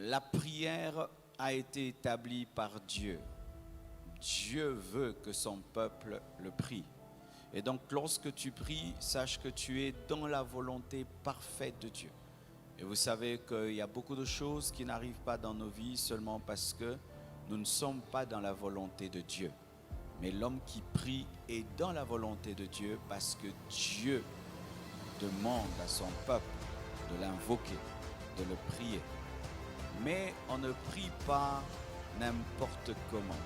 La prière a été établie par Dieu. Dieu veut que son peuple le prie. Et donc lorsque tu pries, sache que tu es dans la volonté parfaite de Dieu. Et vous savez qu'il y a beaucoup de choses qui n'arrivent pas dans nos vies seulement parce que nous ne sommes pas dans la volonté de Dieu. Mais l'homme qui prie est dans la volonté de Dieu parce que Dieu demande à son peuple de l'invoquer, de le prier. Mais on ne prie pas n'importe comment.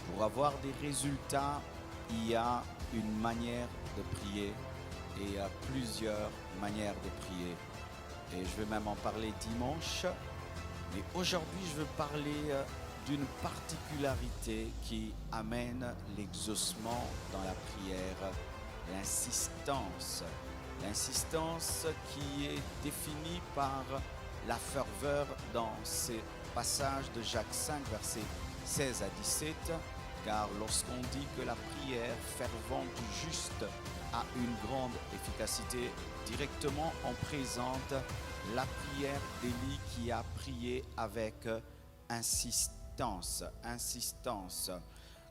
Pour avoir des résultats, il y a une manière de prier et il y a plusieurs manières de prier. Et je vais même en parler dimanche. Mais aujourd'hui, je veux parler d'une particularité qui amène l'exaucement dans la prière, l'insistance. L'insistance qui est définie par la ferveur dans ces passages de Jacques 5, versets 16 à 17, car lorsqu'on dit que la prière fervente du juste a une grande efficacité, directement on présente la prière d'Élie qui a prié avec insistance.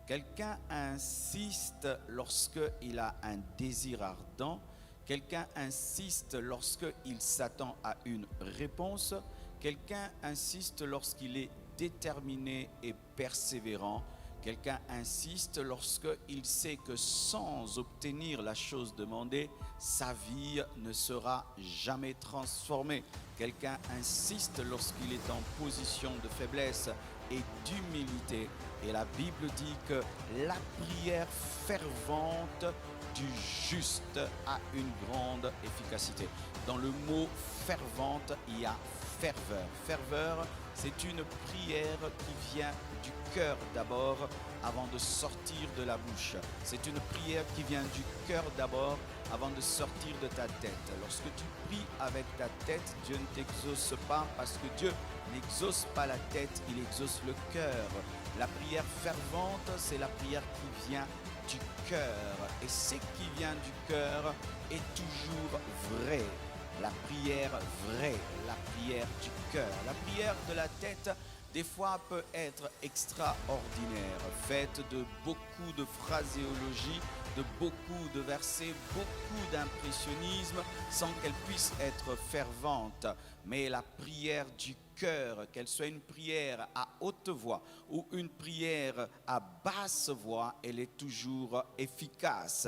Quelqu'un insiste lorsqu'il a un désir ardent. Quelqu'un insiste lorsqu'il s'attend à une réponse. Quelqu'un insiste lorsqu'il est déterminé et persévérant. Quelqu'un insiste lorsqu'il sait que sans obtenir la chose demandée, sa vie ne sera jamais transformée. Quelqu'un insiste lorsqu'il est en position de faiblesse et d'humilité. Et la Bible dit que la prière fervente du juste a une grande efficacité. Dans le mot fervente, il y a ferveur. Ferveur, c'est une prière qui vient du cœur d'abord avant de sortir de la bouche. C'est une prière qui vient du cœur d'abord avant de sortir de ta tête. Lorsque tu pries avec ta tête, Dieu ne t'exauce pas parce que Dieu n'exauce pas la tête, il exauce le cœur. La prière fervente, c'est la prière qui vient du cœur. Et ce qui vient du cœur est toujours vrai. La prière vraie, la prière du cœur. La prière de la tête, des fois, peut être extraordinaire, faite de beaucoup de phraséologie, de beaucoup de versets, beaucoup d'impressionnisme, sans qu'elle puisse être fervente. Mais la prière du cœur, qu'elle soit une prière à haute voix ou une prière à basse voix, elle est toujours efficace.